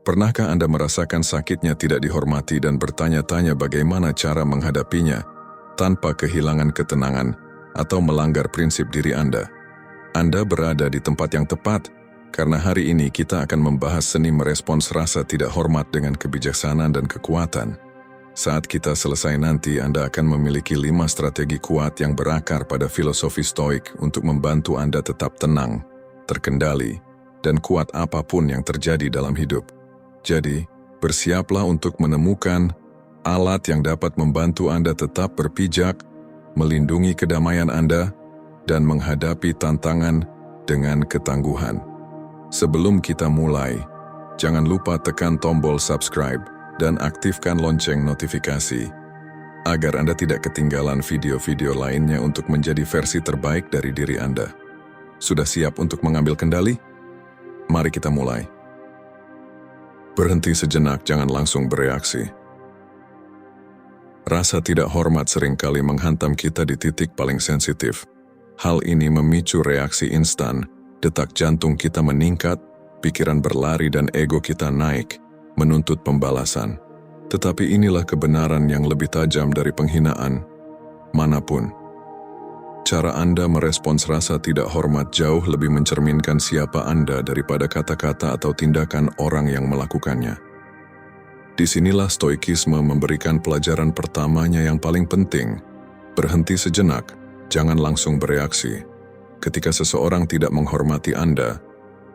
Pernahkah Anda merasakan sakitnya tidak dihormati dan bertanya-tanya bagaimana cara menghadapinya tanpa kehilangan ketenangan atau melanggar prinsip diri Anda? Anda berada di tempat yang tepat, karena hari ini kita akan membahas seni merespons rasa tidak hormat dengan kebijaksanaan dan kekuatan. Saat kita selesai nanti, Anda akan memiliki 5 strategi kuat yang berakar pada filosofi stoik untuk membantu Anda tetap tenang, terkendali, dan kuat apapun yang terjadi dalam hidup. Jadi, bersiaplah untuk menemukan alat yang dapat membantu Anda tetap berpijak, melindungi kedamaian Anda, dan menghadapi tantangan dengan ketangguhan. Sebelum kita mulai, jangan lupa tekan tombol subscribe dan aktifkan lonceng notifikasi, agar Anda tidak ketinggalan video-video lainnya untuk menjadi versi terbaik dari diri Anda. Sudah siap untuk mengambil kendali? Mari kita mulai. Berhenti sejenak, jangan langsung bereaksi. Rasa tidak hormat seringkali menghantam kita di titik paling sensitif. Hal ini memicu reaksi instan, detak jantung kita meningkat, pikiran berlari dan ego kita naik, menuntut pembalasan. Tetapi inilah kebenaran yang lebih tajam dari penghinaan manapun. Cara Anda merespons rasa tidak hormat jauh lebih mencerminkan siapa Anda daripada kata-kata atau tindakan orang yang melakukannya. Disinilah stoikisme memberikan pelajaran pertamanya yang paling penting. Berhenti sejenak, jangan langsung bereaksi. Ketika seseorang tidak menghormati Anda,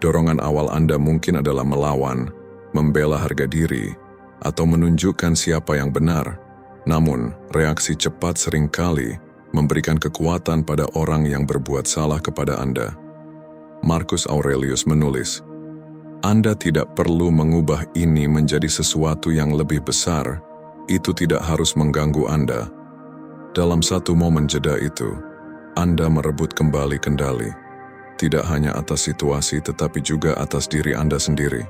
dorongan awal Anda mungkin adalah melawan, membela harga diri, atau menunjukkan siapa yang benar. Namun, reaksi cepat seringkali memberikan kekuatan pada orang yang berbuat salah kepada Anda. Marcus Aurelius menulis, Anda tidak perlu mengubah ini menjadi sesuatu yang lebih besar, itu tidak harus mengganggu Anda. Dalam satu momen jeda itu, Anda merebut kembali kendali, tidak hanya atas situasi tetapi juga atas diri Anda sendiri.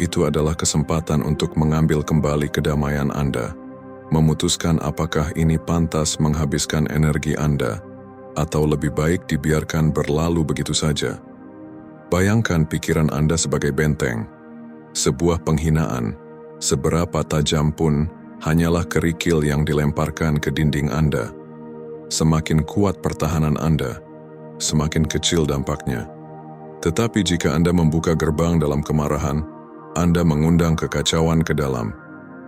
Itu adalah kesempatan untuk mengambil kembali kedamaian Anda, memutuskan apakah ini pantas menghabiskan energi Anda, atau lebih baik dibiarkan berlalu begitu saja. Bayangkan pikiran Anda sebagai benteng. Sebuah penghinaan, seberapa tajam pun, hanyalah kerikil yang dilemparkan ke dinding Anda. Semakin kuat pertahanan Anda, semakin kecil dampaknya. Tetapi jika Anda membuka gerbang dalam kemarahan, Anda mengundang kekacauan ke dalam.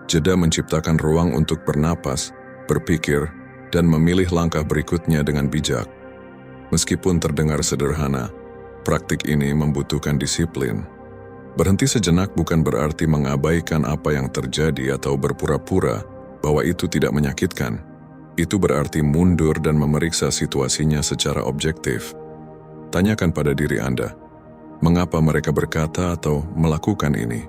Jeda menciptakan ruang untuk bernapas, berpikir, dan memilih langkah berikutnya dengan bijak. Meskipun terdengar sederhana, praktik ini membutuhkan disiplin. Berhenti sejenak bukan berarti mengabaikan apa yang terjadi atau berpura-pura bahwa itu tidak menyakitkan. Itu berarti mundur dan memeriksa situasinya secara objektif. Tanyakan pada diri Anda, mengapa mereka berkata atau melakukan ini?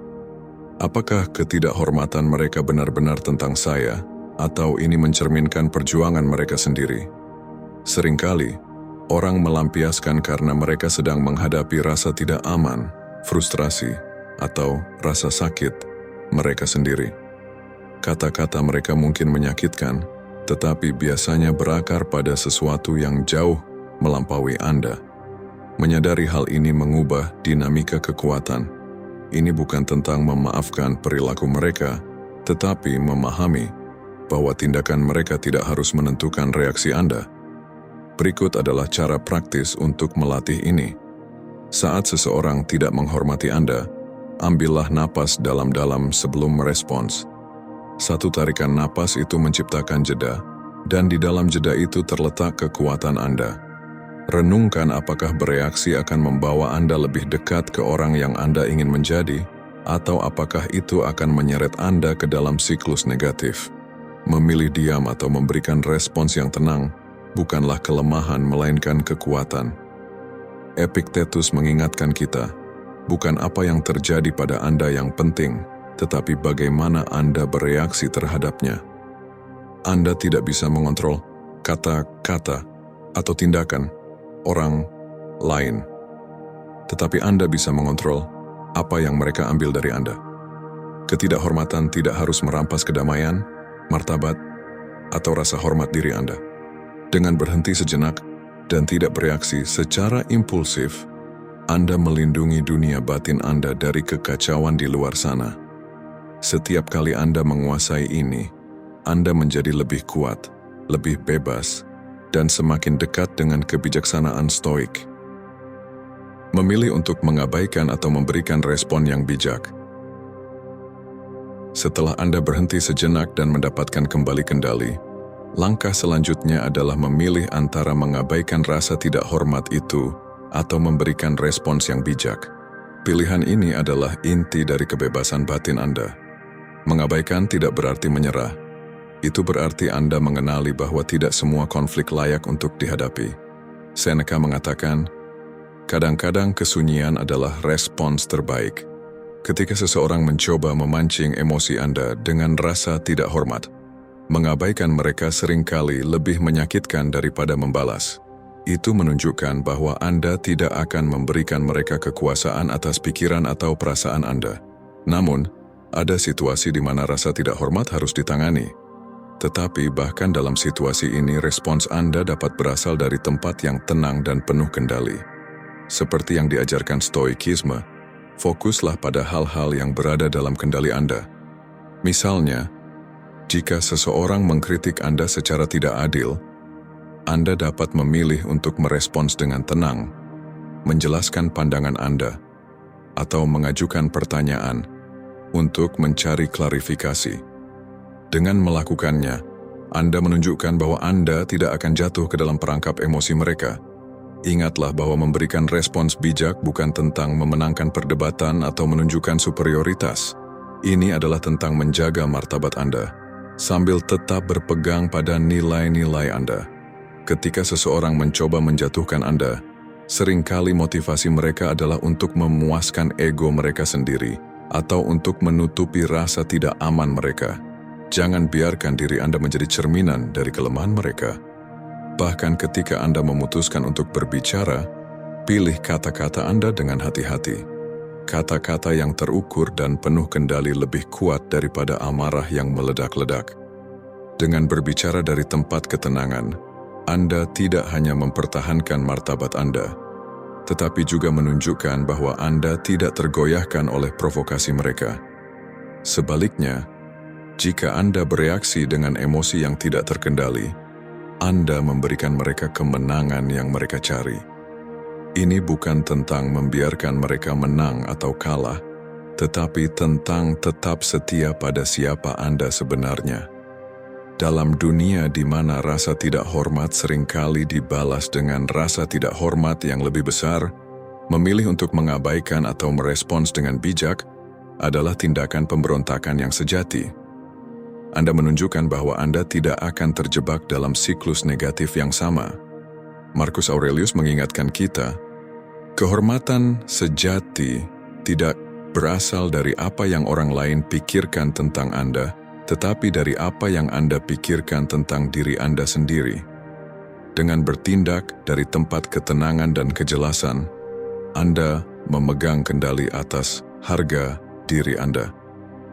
Apakah ketidakhormatan mereka benar-benar tentang saya, atau ini mencerminkan perjuangan mereka sendiri? Seringkali, orang melampiaskan karena mereka sedang menghadapi rasa tidak aman, frustrasi, atau rasa sakit mereka sendiri. Kata-kata mereka mungkin menyakitkan, tetapi biasanya berakar pada sesuatu yang jauh melampaui Anda. Menyadari hal ini mengubah dinamika kekuatan. Ini bukan tentang memaafkan perilaku mereka, tetapi memahami bahwa tindakan mereka tidak harus menentukan reaksi Anda. Berikut adalah cara praktis untuk melatih ini. Saat seseorang tidak menghormati Anda, ambillah napas dalam-dalam sebelum merespons. Satu tarikan napas itu menciptakan jeda, dan di dalam jeda itu terletak kekuatan Anda. Renungkan apakah bereaksi akan membawa Anda lebih dekat ke orang yang Anda ingin menjadi, atau apakah itu akan menyeret Anda ke dalam siklus negatif. Memilih diam atau memberikan respons yang tenang bukanlah kelemahan melainkan kekuatan. Epictetus mengingatkan kita, bukan apa yang terjadi pada Anda yang penting, tetapi bagaimana Anda bereaksi terhadapnya. Anda tidak bisa mengontrol kata-kata atau tindakan orang lain, tetapi Anda bisa mengontrol apa yang mereka ambil dari Anda. Ketidakhormatan tidak harus merampas kedamaian, martabat, atau rasa hormat diri Anda. Dengan berhenti sejenak dan tidak bereaksi secara impulsif, Anda melindungi dunia batin Anda dari kekacauan di luar sana. Setiap kali Anda menguasai ini, Anda menjadi lebih kuat, lebih bebas, dan semakin dekat dengan kebijaksanaan stoik. Memilih untuk mengabaikan atau memberikan respon yang bijak. Setelah Anda berhenti sejenak dan mendapatkan kembali kendali, langkah selanjutnya adalah memilih antara mengabaikan rasa tidak hormat itu atau memberikan respons yang bijak. Pilihan ini adalah inti dari kebebasan batin Anda. Mengabaikan tidak berarti menyerah. Itu berarti Anda mengenali bahwa tidak semua konflik layak untuk dihadapi. Seneca mengatakan, kadang-kadang kesunyian adalah respons terbaik. Ketika seseorang mencoba memancing emosi Anda dengan rasa tidak hormat, mengabaikan mereka seringkali lebih menyakitkan daripada membalas. Itu menunjukkan bahwa Anda tidak akan memberikan mereka kekuasaan atas pikiran atau perasaan Anda. Namun, ada situasi di mana rasa tidak hormat harus ditangani. Tetapi bahkan dalam situasi ini respons Anda dapat berasal dari tempat yang tenang dan penuh kendali. Seperti yang diajarkan stoikisme, fokuslah pada hal-hal yang berada dalam kendali Anda. Misalnya, jika seseorang mengkritik Anda secara tidak adil, Anda dapat memilih untuk merespons dengan tenang, menjelaskan pandangan Anda, atau mengajukan pertanyaan untuk mencari klarifikasi. Dengan melakukannya, Anda menunjukkan bahwa Anda tidak akan jatuh ke dalam perangkap emosi mereka. Ingatlah bahwa memberikan respons bijak bukan tentang memenangkan perdebatan atau menunjukkan superioritas. Ini adalah tentang menjaga martabat Anda, sambil tetap berpegang pada nilai-nilai Anda. Ketika seseorang mencoba menjatuhkan Anda, seringkali motivasi mereka adalah untuk memuaskan ego mereka sendiri atau untuk menutupi rasa tidak aman mereka. Jangan biarkan diri Anda menjadi cerminan dari kelemahan mereka. Bahkan ketika Anda memutuskan untuk berbicara, pilih kata-kata Anda dengan hati-hati. Kata-kata yang terukur dan penuh kendali lebih kuat daripada amarah yang meledak-ledak. Dengan berbicara dari tempat ketenangan, Anda tidak hanya mempertahankan martabat Anda, tetapi juga menunjukkan bahwa Anda tidak tergoyahkan oleh provokasi mereka. Sebaliknya, jika Anda bereaksi dengan emosi yang tidak terkendali, Anda memberikan mereka kemenangan yang mereka cari. Ini bukan tentang membiarkan mereka menang atau kalah, tetapi tentang tetap setia pada siapa Anda sebenarnya. Dalam dunia di mana rasa tidak hormat seringkali dibalas dengan rasa tidak hormat yang lebih besar, memilih untuk mengabaikan atau merespons dengan bijak adalah tindakan pemberontakan yang sejati. Anda menunjukkan bahwa Anda tidak akan terjebak dalam siklus negatif yang sama. Marcus Aurelius mengingatkan kita, kehormatan sejati tidak berasal dari apa yang orang lain pikirkan tentang Anda, tetapi dari apa yang Anda pikirkan tentang diri Anda sendiri. Dengan bertindak dari tempat ketenangan dan kejelasan, Anda memegang kendali atas harga diri Anda.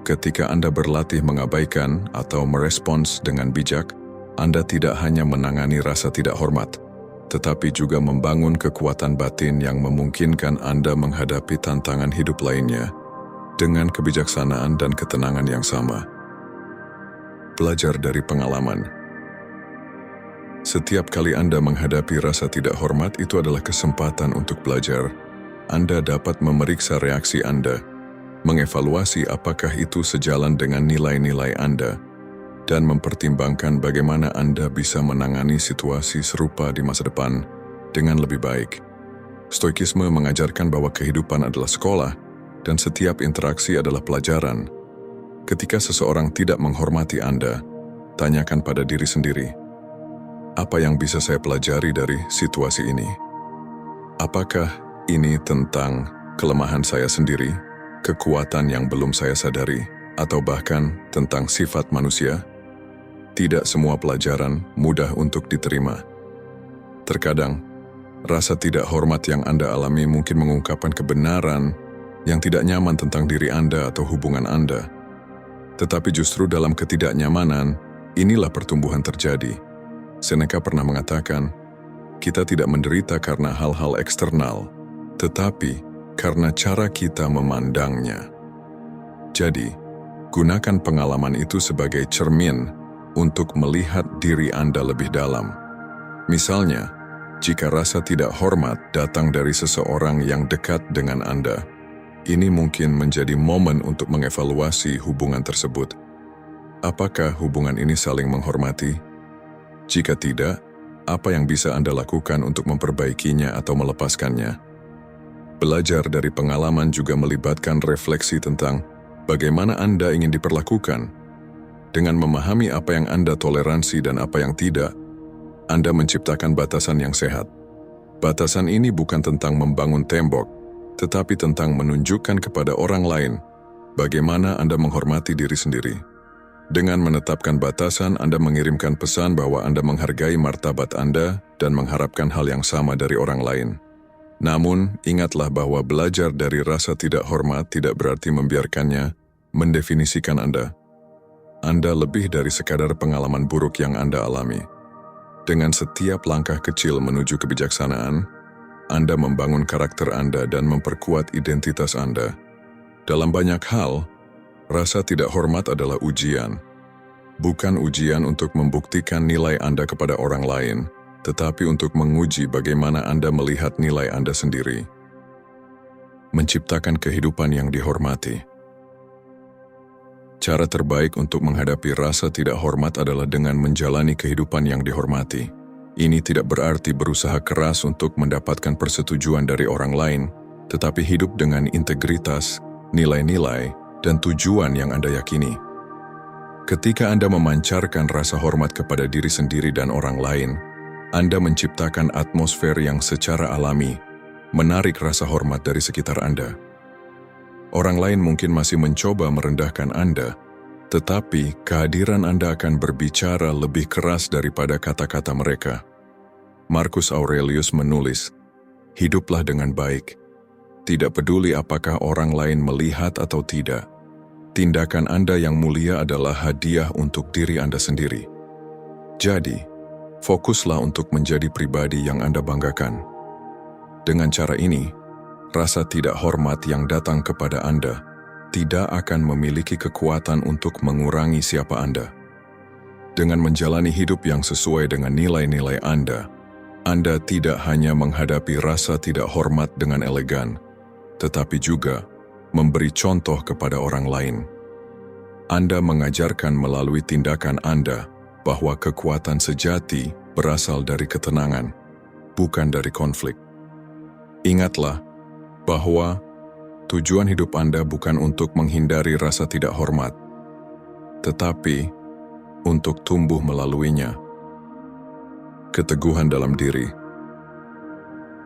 Ketika Anda berlatih mengabaikan atau merespons dengan bijak, Anda tidak hanya menangani rasa tidak hormat, tetapi juga membangun kekuatan batin yang memungkinkan Anda menghadapi tantangan hidup lainnya dengan kebijaksanaan dan ketenangan yang sama. Belajar dari pengalaman. Setiap kali Anda menghadapi rasa tidak hormat, itu adalah kesempatan untuk belajar. Anda dapat memeriksa reaksi Anda, mengevaluasi apakah itu sejalan dengan nilai-nilai Anda, dan mempertimbangkan bagaimana Anda bisa menangani situasi serupa di masa depan dengan lebih baik. Stoikisme mengajarkan bahwa kehidupan adalah sekolah, dan setiap interaksi adalah pelajaran. Ketika seseorang tidak menghormati Anda, tanyakan pada diri sendiri, apa yang bisa saya pelajari dari situasi ini? Apakah ini tentang kelemahan saya sendiri, kekuatan yang belum saya sadari, atau bahkan tentang sifat manusia? Tidak semua pelajaran mudah untuk diterima. Terkadang, rasa tidak hormat yang Anda alami mungkin mengungkapkan kebenaran yang tidak nyaman tentang diri Anda atau hubungan Anda. Tetapi justru dalam ketidaknyamanan, inilah pertumbuhan terjadi. Seneca pernah mengatakan, kita tidak menderita karena hal-hal eksternal, tetapi karena cara kita memandangnya. Jadi, gunakan pengalaman itu sebagai cermin untuk melihat diri Anda lebih dalam. Misalnya, jika rasa tidak hormat datang dari seseorang yang dekat dengan Anda, ini mungkin menjadi momen untuk mengevaluasi hubungan tersebut. Apakah hubungan ini saling menghormati? Jika tidak, apa yang bisa Anda lakukan untuk memperbaikinya atau melepaskannya? Belajar dari pengalaman juga melibatkan refleksi tentang bagaimana Anda ingin diperlakukan. Dengan memahami apa yang Anda toleransi dan apa yang tidak, Anda menciptakan batasan yang sehat. Batasan ini bukan tentang membangun tembok, tetapi tentang menunjukkan kepada orang lain bagaimana Anda menghormati diri sendiri. Dengan menetapkan batasan, Anda mengirimkan pesan bahwa Anda menghargai martabat Anda dan mengharapkan hal yang sama dari orang lain. Namun, ingatlah bahwa belajar dari rasa tidak hormat tidak berarti membiarkannya mendefinisikan Anda. Anda lebih dari sekadar pengalaman buruk yang Anda alami. Dengan setiap langkah kecil menuju kebijaksanaan, Anda membangun karakter Anda dan memperkuat identitas Anda. Dalam banyak hal, rasa tidak hormat adalah ujian. Bukan ujian untuk membuktikan nilai Anda kepada orang lain, tetapi untuk menguji bagaimana Anda melihat nilai Anda sendiri. Menciptakan kehidupan yang dihormati. Cara terbaik untuk menghadapi rasa tidak hormat adalah dengan menjalani kehidupan yang dihormati. Ini tidak berarti berusaha keras untuk mendapatkan persetujuan dari orang lain, tetapi hidup dengan integritas, nilai-nilai, dan tujuan yang Anda yakini. Ketika Anda memancarkan rasa hormat kepada diri sendiri dan orang lain, Anda menciptakan atmosfer yang secara alami menarik rasa hormat dari sekitar Anda. Orang lain mungkin masih mencoba merendahkan Anda, tetapi kehadiran Anda akan berbicara lebih keras daripada kata-kata mereka. Marcus Aurelius menulis, "Hiduplah dengan baik. Tidak peduli apakah orang lain melihat atau tidak. Tindakan Anda yang mulia adalah hadiah untuk diri Anda sendiri." Jadi, fokuslah untuk menjadi pribadi yang Anda banggakan. Dengan cara ini, rasa tidak hormat yang datang kepada Anda tidak akan memiliki kekuatan untuk mengurangi siapa Anda. Dengan menjalani hidup yang sesuai dengan nilai-nilai Anda tidak hanya menghadapi rasa tidak hormat dengan elegan, tetapi juga memberi contoh kepada orang lain. Anda mengajarkan melalui tindakan Anda bahwa kekuatan sejati berasal dari ketenangan, bukan dari konflik. Ingatlah bahwa tujuan hidup Anda bukan untuk menghindari rasa tidak hormat, tetapi untuk tumbuh melaluinya. Keteguhan dalam diri.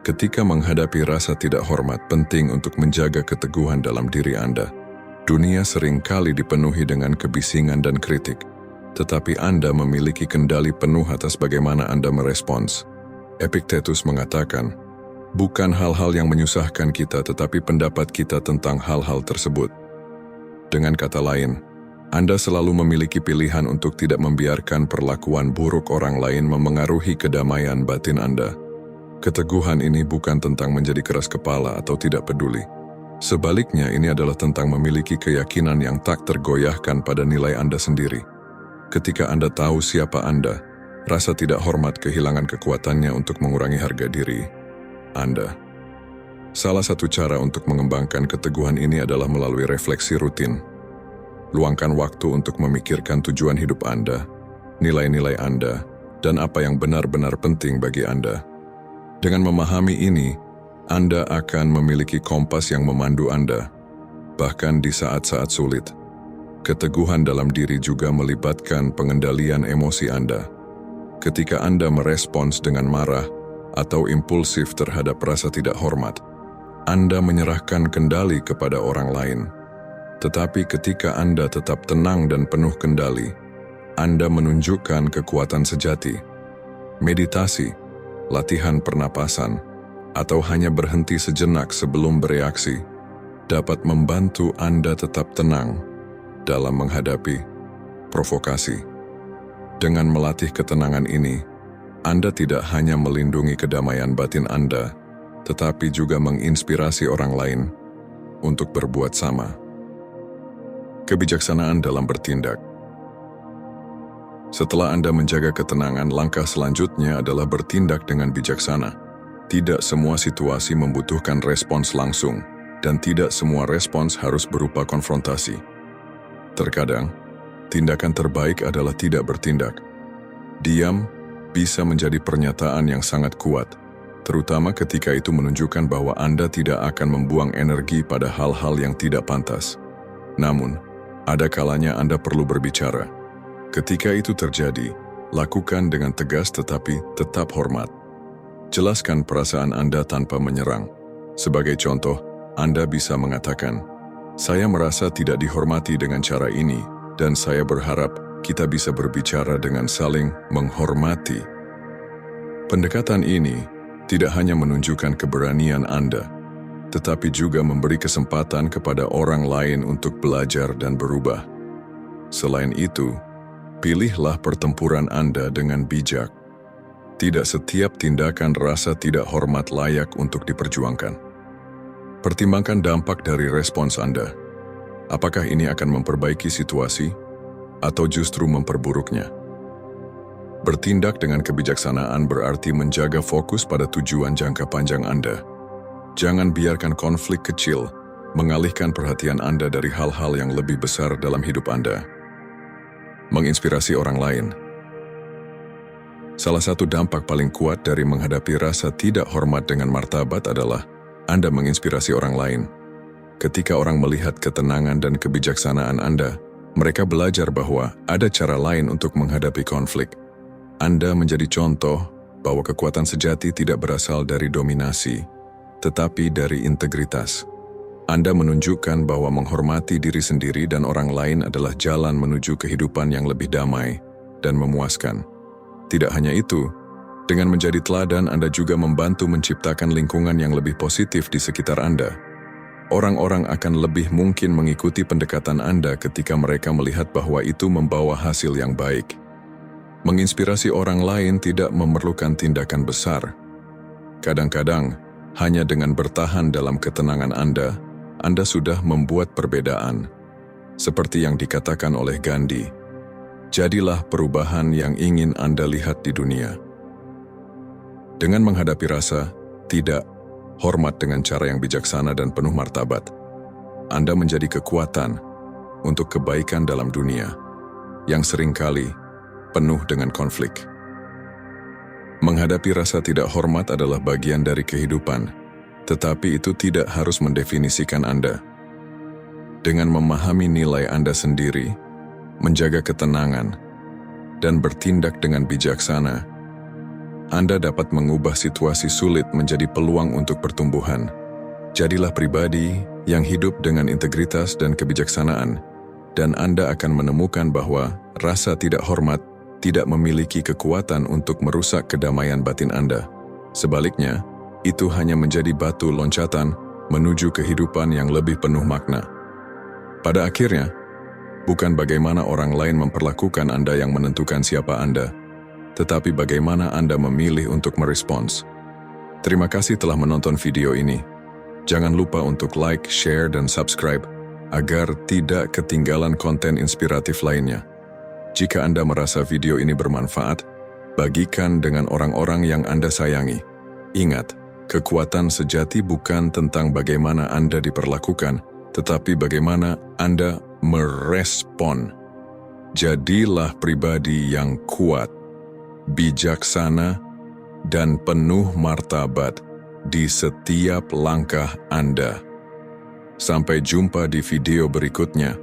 Ketika menghadapi rasa tidak hormat, penting untuk menjaga keteguhan dalam diri Anda. Dunia seringkali dipenuhi dengan kebisingan dan kritik, tetapi Anda memiliki kendali penuh atas bagaimana Anda merespons. Epictetus mengatakan, bukan hal-hal yang menyusahkan kita, tetapi pendapat kita tentang hal-hal tersebut. Dengan kata lain, Anda selalu memiliki pilihan untuk tidak membiarkan perlakuan buruk orang lain memengaruhi kedamaian batin Anda. Keteguhan ini bukan tentang menjadi keras kepala atau tidak peduli. Sebaliknya, ini adalah tentang memiliki keyakinan yang tak tergoyahkan pada nilai Anda sendiri. Ketika Anda tahu siapa Anda, rasa tidak hormat kehilangan kekuatannya untuk mengurangi harga diri Anda. Salah satu cara untuk mengembangkan keteguhan ini adalah melalui refleksi rutin. Luangkan waktu untuk memikirkan tujuan hidup Anda, nilai-nilai Anda, dan apa yang benar-benar penting bagi Anda. Dengan memahami ini, Anda akan memiliki kompas yang memandu Anda, bahkan di saat-saat sulit. Keteguhan dalam diri juga melibatkan pengendalian emosi Anda. Ketika Anda merespons dengan marah atau impulsif terhadap rasa tidak hormat, Anda menyerahkan kendali kepada orang lain. Tetapi ketika Anda tetap tenang dan penuh kendali, Anda menunjukkan kekuatan sejati. Meditasi, latihan pernapasan, atau hanya berhenti sejenak sebelum bereaksi, dapat membantu Anda tetap tenang dalam menghadapi provokasi. Dengan melatih ketenangan ini, Anda tidak hanya melindungi kedamaian batin Anda, tetapi juga menginspirasi orang lain untuk berbuat sama. Kebijaksanaan dalam bertindak. Setelah Anda menjaga ketenangan, langkah selanjutnya adalah bertindak dengan bijaksana. Tidak semua situasi membutuhkan respons langsung, dan tidak semua respons harus berupa konfrontasi. Terkadang, tindakan terbaik adalah tidak bertindak. Diam bisa menjadi pernyataan yang sangat kuat, terutama ketika itu menunjukkan bahwa Anda tidak akan membuang energi pada hal-hal yang tidak pantas. Namun, ada kalanya Anda perlu berbicara. Ketika itu terjadi, lakukan dengan tegas tetapi tetap hormat. Jelaskan perasaan Anda tanpa menyerang. Sebagai contoh, Anda bisa mengatakan, "Saya merasa tidak dihormati dengan cara ini, dan saya berharap kita bisa berbicara dengan saling menghormati." Pendekatan ini tidak hanya menunjukkan keberanian Anda, tetapi juga memberi kesempatan kepada orang lain untuk belajar dan berubah. Selain itu, pilihlah pertempuran Anda dengan bijak. Tidak setiap tindakan rasa tidak hormat layak untuk diperjuangkan. Pertimbangkan dampak dari respons Anda. Apakah ini akan memperbaiki situasi atau justru memperburuknya? Bertindak dengan kebijaksanaan berarti menjaga fokus pada tujuan jangka panjang Anda. Jangan biarkan konflik kecil mengalihkan perhatian Anda dari hal-hal yang lebih besar dalam hidup Anda. Menginspirasi orang lain. Salah satu dampak paling kuat dari menghadapi rasa tidak hormat dengan martabat adalah Anda menginspirasi orang lain. Ketika orang melihat ketenangan dan kebijaksanaan Anda, mereka belajar bahwa ada cara lain untuk menghadapi konflik. Anda menjadi contoh bahwa kekuatan sejati tidak berasal dari dominasi, tetapi dari integritas. Anda menunjukkan bahwa menghormati diri sendiri dan orang lain adalah jalan menuju kehidupan yang lebih damai dan memuaskan. Tidak hanya itu, dengan menjadi teladan Anda juga membantu menciptakan lingkungan yang lebih positif di sekitar Anda. Orang-orang akan lebih mungkin mengikuti pendekatan Anda ketika mereka melihat bahwa itu membawa hasil yang baik. Menginspirasi orang lain tidak memerlukan tindakan besar. Kadang-kadang, hanya dengan bertahan dalam ketenangan Anda sudah membuat perbedaan. Seperti yang dikatakan oleh Gandhi, jadilah perubahan yang ingin Anda lihat di dunia. Dengan menghadapi rasa tidak hormat dengan cara yang bijaksana dan penuh martabat, Anda menjadi kekuatan untuk kebaikan dalam dunia yang seringkali penuh dengan konflik. Menghadapi rasa tidak hormat adalah bagian dari kehidupan, tetapi itu tidak harus mendefinisikan Anda. Dengan memahami nilai Anda sendiri, menjaga ketenangan, dan bertindak dengan bijaksana, Anda dapat mengubah situasi sulit menjadi peluang untuk pertumbuhan. Jadilah pribadi yang hidup dengan integritas dan kebijaksanaan, dan Anda akan menemukan bahwa rasa tidak hormat tidak memiliki kekuatan untuk merusak kedamaian batin Anda. Sebaliknya, itu hanya menjadi batu loncatan menuju kehidupan yang lebih penuh makna. Pada akhirnya, bukan bagaimana orang lain memperlakukan Anda yang menentukan siapa Anda, tetapi bagaimana Anda memilih untuk merespons. Terima kasih telah menonton video ini. Jangan lupa untuk like, share, dan subscribe agar tidak ketinggalan konten inspiratif lainnya. Jika Anda merasa video ini bermanfaat, bagikan dengan orang-orang yang Anda sayangi. Ingat, kekuatan sejati bukan tentang bagaimana Anda diperlakukan, tetapi bagaimana Anda merespon. Jadilah pribadi yang kuat, bijaksana, dan penuh martabat di setiap langkah Anda. Sampai jumpa di video berikutnya.